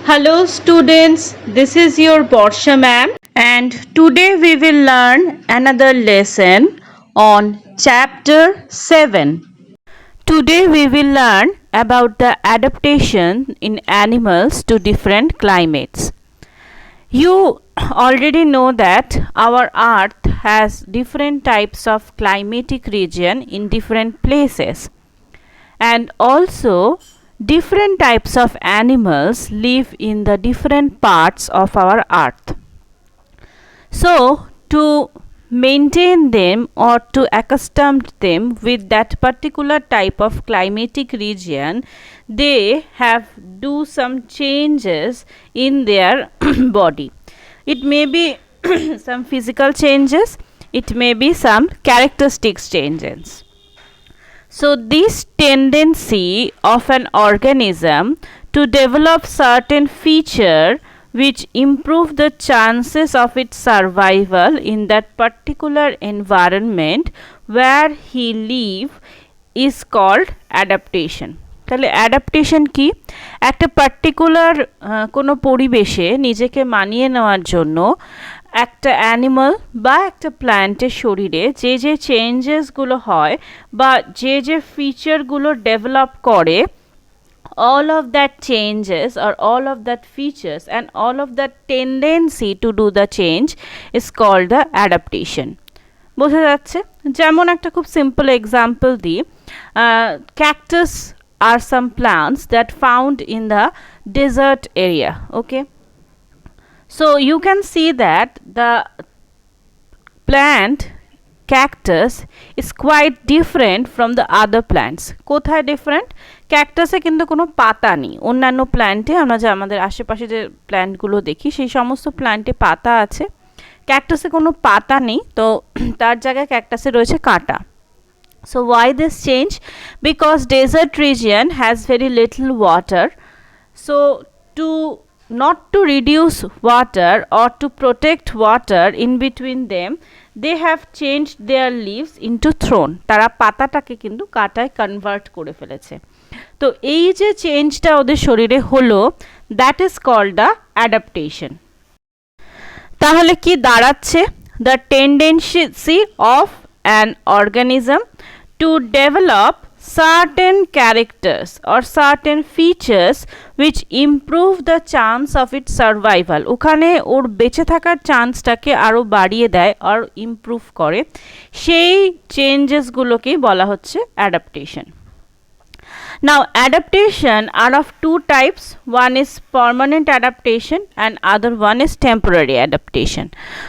Hello students, this is your Borsha ma'am and today we will learn another lesson on chapter 7. Today we will learn about the adaptation in animals to different climates. You already know that our earth has different types of climatic region in different places, and also different types of animals live in the different parts of our earth. So to maintain them or to accustom them with that particular type of climatic region, they have do some changes in their body. It may be some physical changes, it may be some characteristics changes. So this tendency of an organism to develop certain feature which improve the chances of its survival in that particular environment where he live is called adaptation. তাহলে adaptation কি? একটা particular কোনো পরিবেশে নিজেকে মানিয়ে নেওয়ার জন্য একটা অ্যানিমাল বা একটা প্ল্যান্টের শরীরে যে যে চেঞ্জেসগুলো হয় বা যে যে ফিচারগুলো ডেভেলপ করে, all of that changes or all of that features and all of that tendency to do the change is called the adaptation. বোঝা যাচ্ছে? যেমন একটা খুব সিম্পল এক্সাম্পল দিই, cactus are some plants that found in the desert area. Okay, so you can see that the plant cactus is quite different from the other plants. কোথায় different? ক্যাকটাসে কিন্তু কোনো পাতা নেই। অন্যান্য প্ল্যান্টে আমরা যে আমাদের আশেপাশে যে প্ল্যান্টগুলো দেখি সেই সমস্ত প্ল্যান্টে পাতা আছে, ক্যাকটাসে কোনো পাতা নেই, তো তার জায়গায় ক্যাকটাসে রয়েছে কাঁটা। So why this change? Because desert region has very little water, so not to reduce water or to protect water in between them, they have changed their leaves into thorn. তারা পাতাটাকে কিন্তু কাঁটায় কনভার্ট করে ফেলেছে। তো এই যে চেঞ্জটা ওদের শরীরে হলো, that is called the adaptation. তাহলে কি দাঁড়াচ্ছে? The tendency of an organism to develop certain characters or certain features which improve the chance of its survival. ওখানে ওর বেঁচে থাকার চান্সটাকে আরও বাড়িয়ে দেয় আর ইমপ্রুভ করে, সেই চেঞ্জেসগুলোকেই বলা হচ্ছে adaptation. Now adaptation are of two types, one is permanent adaptation and other one is temporary adaptation.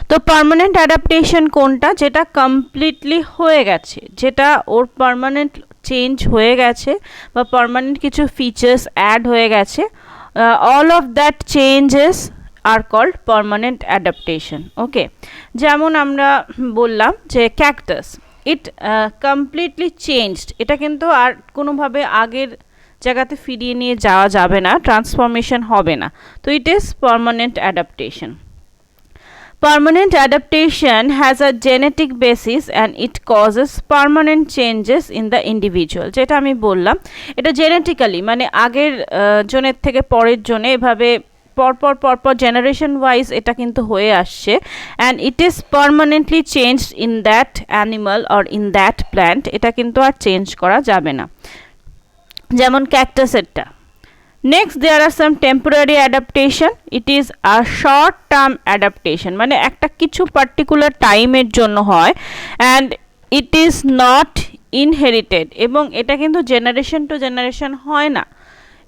তো permanent adaptation কোনটা? যেটা কমপ্লিটলি হয়ে গেছে, যেটা ওর পার্মানেন্ট চেঞ্জ হয়ে গেছে বা পার্মানেন্ট কিছু ফিচার্স অ্যাড হয়ে গেছে, all of that changes are called permanent adaptation. ওকে, যেমন আমরা বললাম যে ক্যাকটাস, ইট কমপ্লিটলি চেঞ্জড, এটা কিন্তু আর কোনোভাবে আগের জায়গাতে ফিরিয়ে নিয়ে যাওয়া যাবে না, ট্রান্সফরমেশন হবে না, তো it is permanent adaptation. Permanent adaptation has a genetic basis and it causes permanent changes in the individual. যেটা আমি বললাম, এটা জেনেটিক্যালি মানে আগের জনের থেকে পরের জনে এভাবে পরপর জেনারেশন ওয়াইজ এটা কিন্তু হয়ে আসছে, and it is permanently changed in that animal or in that plant, এটা কিন্তু আর চেঞ্জ করা যাবে না, যেমন ক্যাকটাসেরটা। Next there are some temporary adaptation, it is a short term adaptation, মানে একটা কিছু পার্টিকুলার টাইমের জন্য হয় and it is not inherited, এবং এটা কিন্তু জেনারেশন টু জেনারেশন হয় না,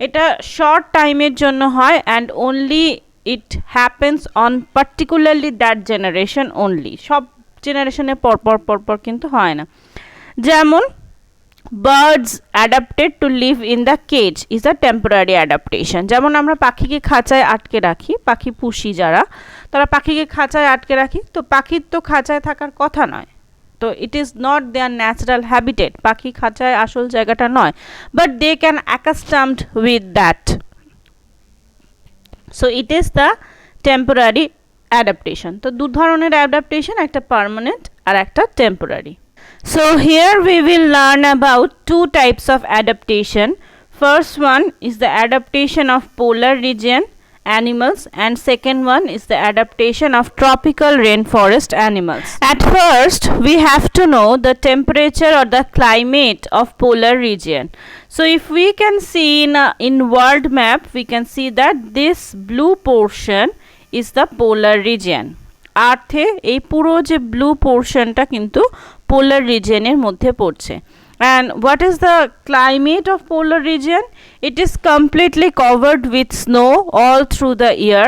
এটা শর্ট টাইমের জন্য হয় and only it happens on particularly that generation only, সব জেনারেশনে পরপর কিন্তু হয় না। যেমন birds adapted to live in the cage is a temporary adaptation. যেমন আমরা পাখিকে খাঁচায় আটকে রাখি, পাখি পুষি যারা, তারা পাখিকে খাঁচায় আটকে রাখি, তো পাখির তো খাঁচায় থাকার কথা নয়, তো it is not their natural habitat, পাখি খাঁচায় আসল জায়গাটা নয়, but they can accustomed with that, so it is the temporary adaptation. তো দু ধরনের অ্যাডাপ্টেশন, একটা পার্মানেন্ট আর একটা temporary. So here we will learn about two types of adaptation. First one is the adaptation of polar region animals and second one is the adaptation of tropical rainforest animals. At first we have to know the temperature or the climate of polar region. So if we can see in world map, we can see that this blue portion is the polar region. আর্থে এই পুরো যে blue পোর্শনটা কিন্তু পোলার রিজিয়নের মধ্যে পড়ছে। And what is the climate of polar region? It is completely covered with snow all through the year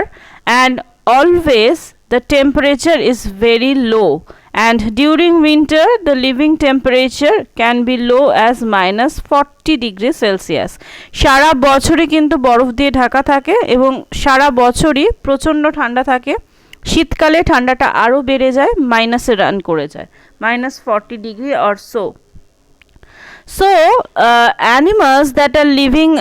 and always the temperature is very low, and during winter the living temperature can be low as -40 degrees Celsius. সারা বছরই কিন্তু বরফ দিয়ে ঢাকা থাকে এবং সারা বছরই প্রচণ্ড ঠান্ডা থাকে। শীতকালে ঠান্ডাটা আরও বেড়ে যায়, মাইনাসে রান করে যায়, -40 degree or so. So animals that are living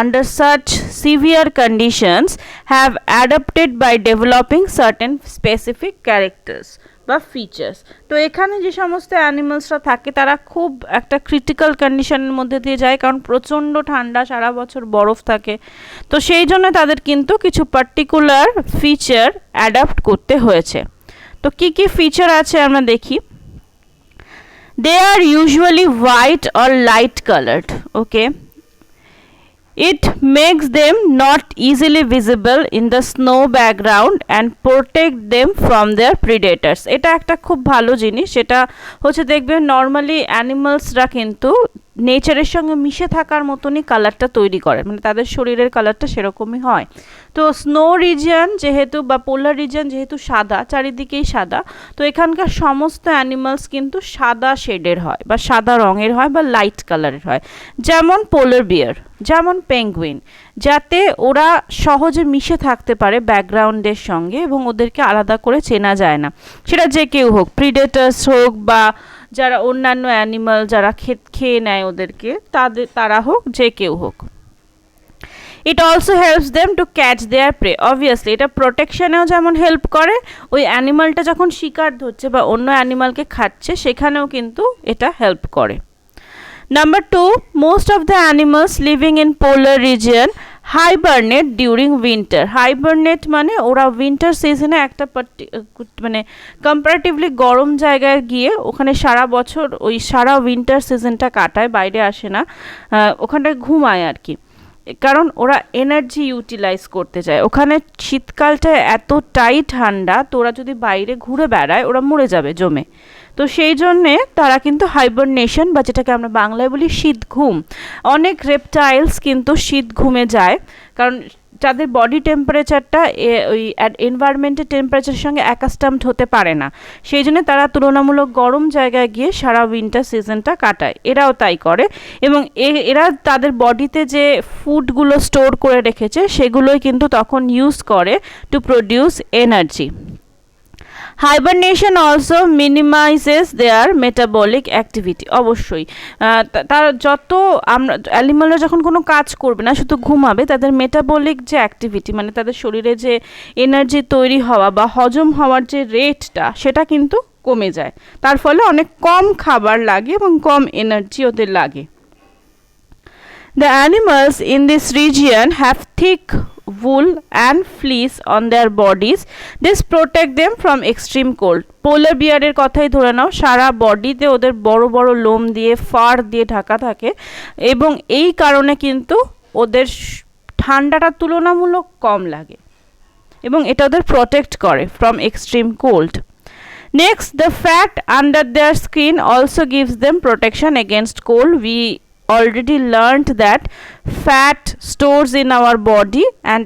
under such severe conditions have adapted by developing certain specific characters বা ফিচার্স। তো এখানে যে সমস্ত অ্যানিমালসরা থাকে তারা খুব একটা ক্রিটিক্যাল কন্ডিশনের মধ্যে দিয়ে যায়, কারণ প্রচণ্ড ঠান্ডা, সারা বছর বরফ থাকে। তো সেই জন্য তাদের কিন্তু কিছু পার্টিকুলার ফিচার অ্যাডাপ্ট করতে হয়েছে। তো কি কি ফিচার আছে আমরা দেখি। They are usually white or light colored. Okay, it makes them not easily visible in the snow background and protect them from their predators. এটা একটা খুব ভালো জিনিস। সেটা হচ্ছে দেখবেন নর্মালি অ্যানিমালসরা কিন্তু নেচারের সঙ্গে মিশে থাকার মতনই কালারটা তৈরি করে, মানে তাদের শরীরের কালারটা সেরকমই হয়। তো স্নো রিজিয়ন যেহেতু বা পোলার রিজিয়ন যেহেতু সাদা, চারিদিকেই সাদা, তো এখানকার সমস্ত অ্যানিমালস কিন্তু সাদা শেডের হয় বা সাদা রঙের হয় বা লাইট কালারের হয়, যেমন পোলার বিয়ার, যেমন পেঙ্গুইন, যাতে ওরা সহজে মিশে থাকতে পারে ব্যাকগ্রাউন্ডের সঙ্গে এবং ওদেরকে আলাদা করে চেনা যায় না, সেটা যে কেউ হোক, প্রিডেটার্স হোক বা যারা অন্যান্য অ্যানিমাল যারা খেয়ে নেয় ওদেরকে, তারা হোক, যে কেউ হোক। It also helps them to catch their prey. Obviously এটা প্রোটেকশনেও যেমন হেল্প করে, ওই অ্যানিমালটা যখন শিকার ধরছে বা অন্য অ্যানিমালকে খাচ্ছে সেখানেও কিন্তু এটা হেল্প করে। Number 2, most of the animals living in polar region hibernate during winter. Hibernate মানে ওরা উইন্টার সিজনে একটা মানে কম্পারেটিভলি গরম জায়গায় গিয়ে ওখানে সারা বছর ওই সারা উইন্টার সিজনটা কাটায়, বাইরে আসে না, ওখানটায় ঘুমায় আর কি, কারণ ওরা এনার্জি ইউটিলাইজ করতে চায়। ওখানে শীতকালটা এতটাই ঠান্ডা, তো ওরা যদি বাইরে ঘুরে বেড়ায় ওরা মরে যাবে জমে। তো সেই জন্যে তারা কিন্তু হাইবারনেশন বা যেটাকে আমরা বাংলায় বলি শীত ঘুম, অনেক রেপটাইলস কিন্তু শীত ঘুমে যায়, কারণ তাদের বডি টেম্পারেচারটা ওই এনভায়রনমেন্টের টেম্পারেচারের সঙ্গে অ্যাকাস্টামড হতে পারে না, সেই জন্য তারা তুলনামূলক গরম জায়গায় গিয়ে সারা উইন্টার সিজনটা কাটায়। এরাও তাই করে এবং এরা তাদের বডিতে যে ফুডগুলো স্টোর করে রেখেছে সেগুলোই কিন্তু তখন ইউজ করে to produce energy. Hibernation also minimises their metabolic activity. অবশ্যই তার যত আমরা অ্যানিমালরা যখন কোনো কাজ করবে না, শুধু ঘুমাবে, তাদের মেটাবলিক যে অ্যাক্টিভিটি মানে তাদের শরীরে যে এনার্জি তৈরি হওয়া বা হজম হওয়ার যে রেটটা সেটা কিন্তু কমে যায়, তার ফলে অনেক কম খাবার লাগে এবং কম এনার্জি ওদের লাগে। The animals in this region have thick wool and fleece on their bodies. This protect them from extreme cold. পোলার বিয়ারের কথাই ধরে নাও, সারা বডিতে ওদের বড় বড় লোম দিয়ে ফার দিয়ে ঢাকা থাকে এবং এই কারণে কিন্তু ওদের ঠান্ডাটা তুলনামূলক কম লাগে এবং এটা ওদের প্রোটেক্ট করে from extreme cold. Next, the fat under their skin also gives them protection against cold. We already learned that fat stores in our body and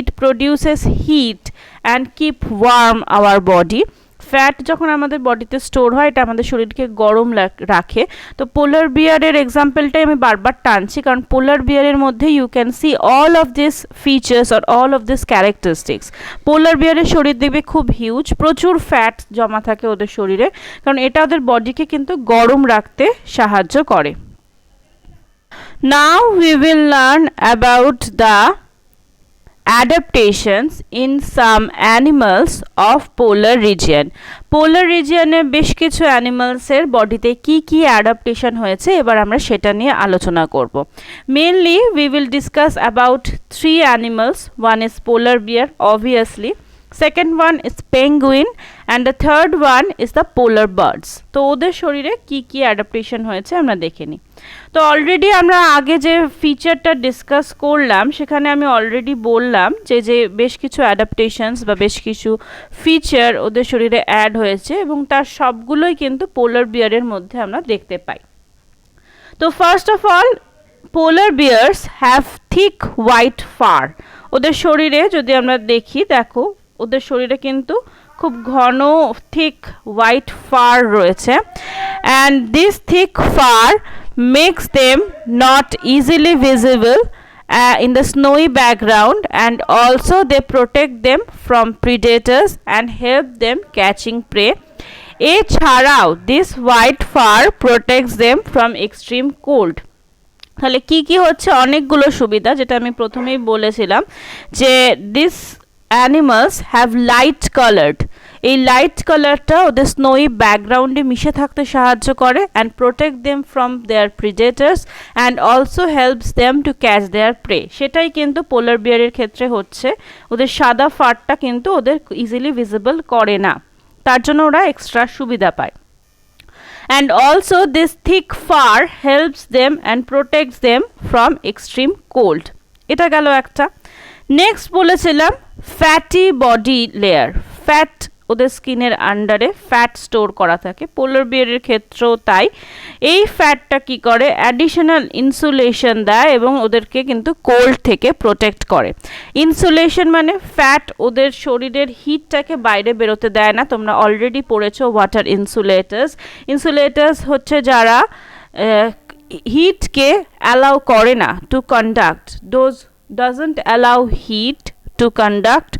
it produces heat and keep warm our body. Fat যখন আমাদের বডিতে store হয় এটা আমাদের শরীরকে গরম রাখে। তো পোলার বিয়ারের এক্সাম্পলটাই আমি বারবার টানছি, কারণ পোলার বিয়ারের মধ্যে you can see all of this features or all of this characteristics. Polar বিয়ারের শরীর দেখবে খুব হিউজ, প্রচুর ফ্যাট জমা থাকে ওদের শরীরে, কারণ এটা ওদের বডিকে কিন্তু গরম রাখতে সাহায্য করে। Now we will learn about the adaptations in some animals of polar region. পোলার রিজিয়নে বেশ কিছু অ্যানিমালসের বডিতে কি কি অ্যাডাপ্টেশন হয়েছে এবার আমরা সেটা নিয়ে আলোচনা করব। Mainly we will discuss about 3 animals. One is polar bear obviously, second one is penguin and the third one is the polar birds. তো ওদের শরীরে কি কি অ্যাডাপ্টেশন হয়েছে আমরা দেখে নিই। তো অলরেডি আমরা আগে যে ফিচারটা ডিসকাস করলাম সেখানে আমি অলরেডি বললাম যে বেশ কিছু অ্যাডাপ্টেশনস বা বেশ কিছু ফিচার ওদের শরীরে অ্যাড হয়েছে এবং তার সবগুলোই কিন্তু পোলার বিয়ারের মধ্যে আমরা দেখতে পাই। তো first of all, polar bears have thick white fur. ওদের শরীরে যদি আমরা দেখি, দেখো ওদের শরীরে কিন্তু খুব ঘন থিক হোয়াইট ফার রয়েছে, and this thick fur makes them not easily visible in the snowy background, and also they protect them from predators and help them catching prey. এছাড়াও this white fur protects them from extreme cold. তাহলে কি কি হচ্ছে, অনেকগুলো সুবিধা, যেটা আমি প্রথমেই বলেছিলাম যে this animals have light coloured. এই লাইট কালারটা ওদের স্নোই ব্যাকগ্রাউন্ডে মিশে থাকতে সাহায্য করে and protect them from their predators and also helps them to catch their prey. সেটাই কিন্তু পোলার বিয়ারের ক্ষেত্রে হচ্ছে, ওদের সাদা ফারটা কিন্তু ওদের ইজিলি ভিজিবল করে না, তার জন্য ওরা এক্সট্রা সুবিধা পায়। And also this thick fur helps them and protects them from extreme cold. এটা গেল একটা। নেক্সট বলেছিলাম ফ্যাটি বডি লেয়ার। ফ্যাট ওদের স্কিনের আন্ডারে ফ্যাট স্টোর করা থাকে, পোলার বিয়ারের ক্ষেত্রেও তাই। এই ফ্যাটটা কি করে, অ্যাডিশনাল ইনসুলেশন দেয় এবং ওদেরকে কিন্তু কোল্ড থেকে প্রোটেক্ট করে। ইনসুলেশন মানে ফ্যাট ওদের শরীরের হিটটাকে বাইরে বেরোতে দেয় না। তোমরা অলরেডি পড়েছো ওয়াটার ইনসুলেটার্স। ইনসুলেটার্স হচ্ছে যারা হিটকে অ্যালাউ করে না to conduct, doesn't allow heat to conduct.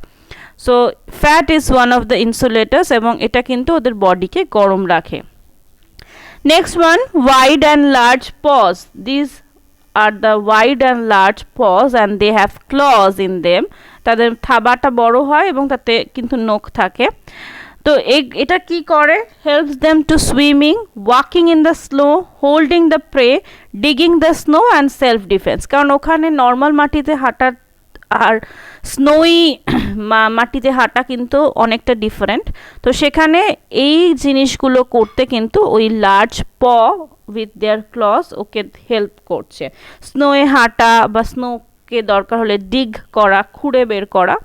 So fat is one of the insulators এবং এটা কিন্তু ওদের বডিকে গরম রাখে। Next one, wide and large paws. These are the wide and large paws and they have claws in them. তাদের থাবাটা বড় হয় এবং তাতে কিন্তু নখ থাকে। তো এটা কি করে, helps them to swimming, walking in the snow, holding the prey, digging the snow and self defence. কারণ ওখানে নর্মাল মাটিতে হাঁটা আর স্নোই মাটিতে হাঁটা কিন্তু অনেকটা ডিফারেন্ট। তো সেখানে এই জিনিসগুলো করতে কিন্তু ওই large paw with their claws ওকে হেল্প করছে। স্নোয়ে হাঁটা বা স্নোকে দরকার হলে ডিগ করা, খুঁড়ে বের করা,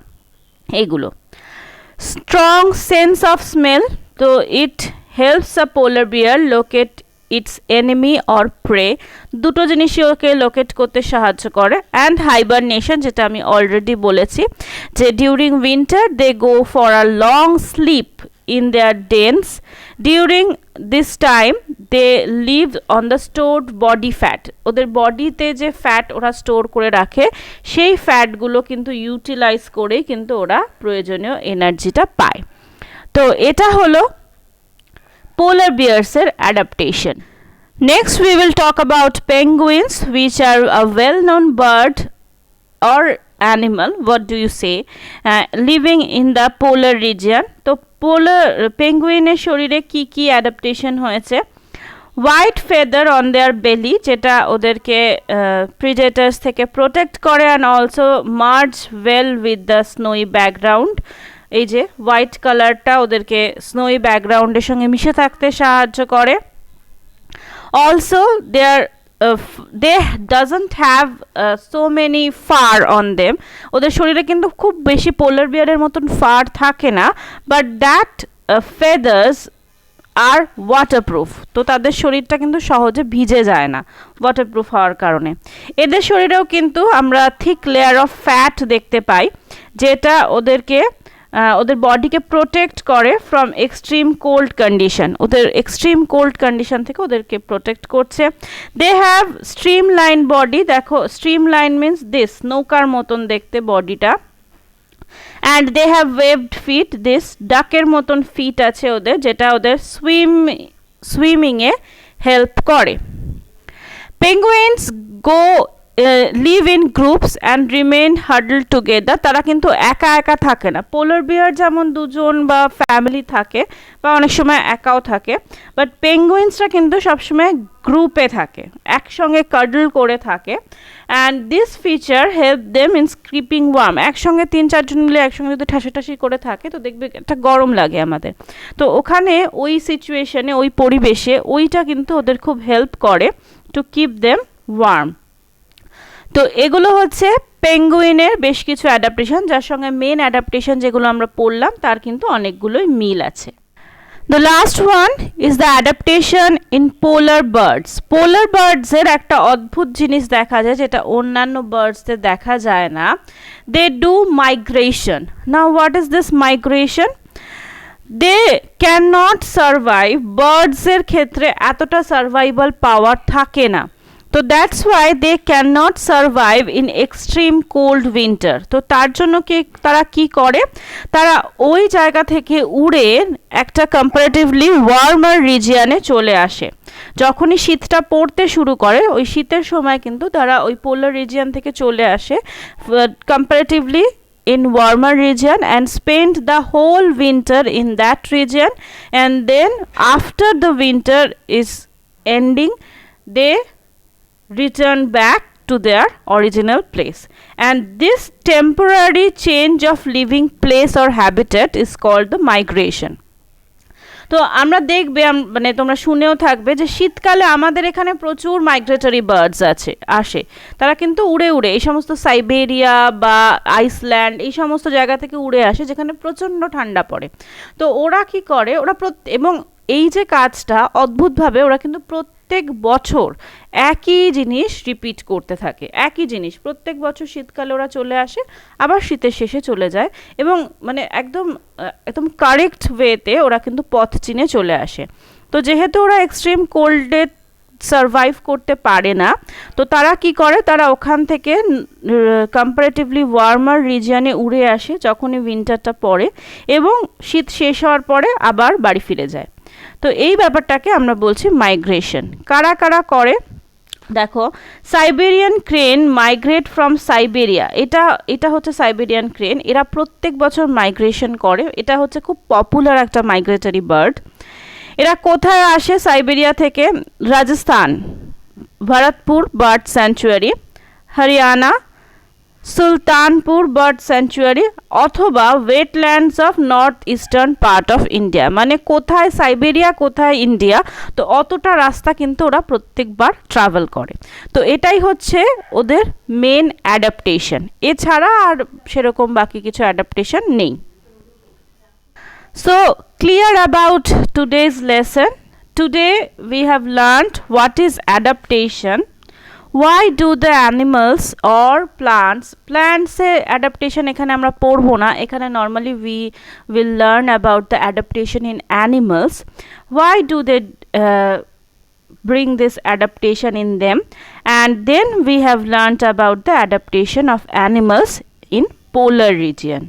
এইগুলো। স্ট্রং সেন্স অফ স্মেল, তো it helps a polar bear locate its enemy or prey. দুটো জিনিসই ওকে লোকেট করতে সাহায্য করে। অ্যান্ড হাইবারনেশন, যেটা আমি অলরেডি বলেছি যে during winter they go for a long sleep in their dens. During this time they live on the stored body fat. ওদের বডিতে যে ফ্যাট ওরা স্টোর করে রাখে সেই ফ্যাটগুলো কিন্তু ইউটিলাইজ করেই কিন্তু ওরা প্রয়োজনীয় এনার্জিটা পায়। তো এটা হলো polar bears adaptation. Next we will talk about penguins, which are a well-known bird or animal, what do you say, living in the polar region. তো polar penguin শরীরে কি কি adaptation হয়েছে, হোয়াইট ফেদার অন দেয়ার বেলি, যেটা ওদেরকে প্রিডেটার্স থেকে protect করে and also merge well with the snowy background. এই যে হোয়াইট কালারটা ওদেরকে স্নোই ব্যাকগ্রাউন্ডের সঙ্গে মিশে থাকতে সাহায্য করে। Also they doesn't have so many fur on them. ওদের শরীরে কিন্তু খুব বেশি পোলার বিয়ারের মতন ফার থাকে না, but that feathers are waterproof. তো তাদের শরীরটা কিন্তু সহজে ভিজে যায় না ওয়াটারপ্রুফ হওয়ার কারণে। এদের শরীরেও কিন্তু আমরা থিক লেয়ার অফ ফ্যাট দেখতে পাই, যেটা ওদের বডিকে প্রোটেক্ট করে ফ্রম এক্সট্রিম কোল্ড কন্ডিশন। ওদের এক্সট্রিম কোল্ড কন্ডিশন থেকে ওদেরকে প্রোটেক্ট করছে। They have streamline body, দেখো স্ট্রিম লাইন মিনস দিস, নৌকার মতন দেখতে বডিটা। And they have webbed feet, this ডাকের মতন ফিট আছে ওদের, যেটা ওদের সুইমিংয়ে হেল্প করে। Penguins go live in groups and remain huddle together, তারা কিন্তু একা একা থাকে না। পোলার বিয়ার যেমন দুজন বা ফ্যামিলি থাকে বা অনেক সময় একাও থাকে, বাট পেঙ্গুইন্সরা কিন্তু সবসময় গ্রুপে থাকে, একসঙ্গে কাডল করে থাকে। And this feature help them in keeping warm, একসঙ্গে 3-4 জন মিলে একসঙ্গে যদি ঠাসাঠাসি করে থাকে তো দেখবে একটা গরম লাগে আমাদের, তো ওখানে ওই সিচুয়েশনে ওই পরিবেশে ওইটা কিন্তু ওদের খুব হেল্প করে টু কিপ দেম ওয়ার্ম। তো এগুলো হচ্ছে পেঙ্গুইনের বেশ কিছু অ্যাডাপ্টেশন, যার সঙ্গে মেন অ্যাডাপ্টেশন যেগুলো আমরা পড়লাম তার কিন্তু অনেকগুলোই মিল আছে। The last one is the adaptation in polar birds. Polar birds এর একটা অদ্ভুত জিনিস দেখা যায় যেটা অন্যান্য বার্ডসদের দেখা যায় না। They do migration. Now what is this migration? They cannot survive. Birds এর ক্ষেত্রে এতটা সার্ভাইভাল পাওয়ার থাকে না, তো that's why they can not survive in extreme cold winter. তো তার জন্য তারা কি করে, তারা ওই জায়গা থেকে উড়ে একটা কম্পারেটিভলি ওয়ার্মার রিজিয়নে চলে আসে। যখনই শীতটা পড়তে শুরু করে ওই শীতের সময় কিন্তু তারা ওই পোলার রিজিয়ন থেকে চলে আসে comparatively in warmer region and spend the whole winter in that region, and then after the winter is ending they return back to their original place, and this temporary change of living place or habitat is called the migration. তো আমরা দেখবে মানে তোমরা শুনেও থাকবে যে শীতকালে আমাদের এখানে প্রচুর মাইগ্রেটরি বার্ডস আসে, তারা কিন্তু উড়ে উড়ে এই সমস্ত সাইবেরিয়া বা আইসল্যান্ড এই সমস্ত জায়গা থেকে উড়ে আসে যেখানে প্রচণ্ড ঠান্ডা পড়ে। তো ওরা কি করে, ওরা এবং এই যে কাজটা অদ্ভুতভাবে ওরা কিন্তু প্রত্যেক বছর একই জিনিস রিপিট করতে থাকে, একই জিনিস প্রত্যেক বছর শীতকালে ওরা চলে আসে আবার শীতের শেষে চলে যায়, এবং মানে একদম কারেক্ট ওয়েতে ওরা কিন্তু পথ চিনে চলে আসে। তো যেহেতু ওরা এক্সট্রিম কোল্ডে সারভাইভ করতে পারে না, তো তারা কি করে, তারা ওখান থেকে কম্পারেটিভলি ওয়ার্মার রিজিয়নে উড়ে আসে যখনই উইন্টারটা পড়ে, এবং শীত শেষ হওয়ার পরে আবার বাড়ি ফিরে যায়। তো এই ব্যাপারটাকে আমরা বলছি মাইগ্রেশন। কারা কারা করে দেখো, Siberian crane migrate from Siberia, এটা হচ্ছে সাইবেরিয়ান ক্রেন, এরা প্রত্যেক বছর মাইগ্রেশন করে, এটা হচ্ছে খুব পপুলার একটা মাইগ্রেটরি বার্ড। এরা কোথায় আসে সাইবেরিয়া থেকে? Rajasthan, Bharatpur bird sanctuary, Haryana, Sultanpur bird sanctuary, অথবা wetlands of north eastern part of India. মানে কোথায় সাইবেরিয়া কোথায় ইন্ডিয়া, তো অতটা রাস্তা কিন্তু ওরা প্রত্যেকবার ট্রাভেল করে। তো এটাই হচ্ছে ওদের মেন অ্যাডাপ্টেশন, এছাড়া আর সেরকম বাকি কিছু অ্যাডাপ্টেশন নেই। So clear about today's lesson. Today we have learned what is adaptation. Why do the animals or plants adaptation এখানে আমরা পড়বো না, এখানে normally we will learn about the adaptation in animals. Why do they bring this adaptation in them? And then we have learned about the adaptation of animals in polar region.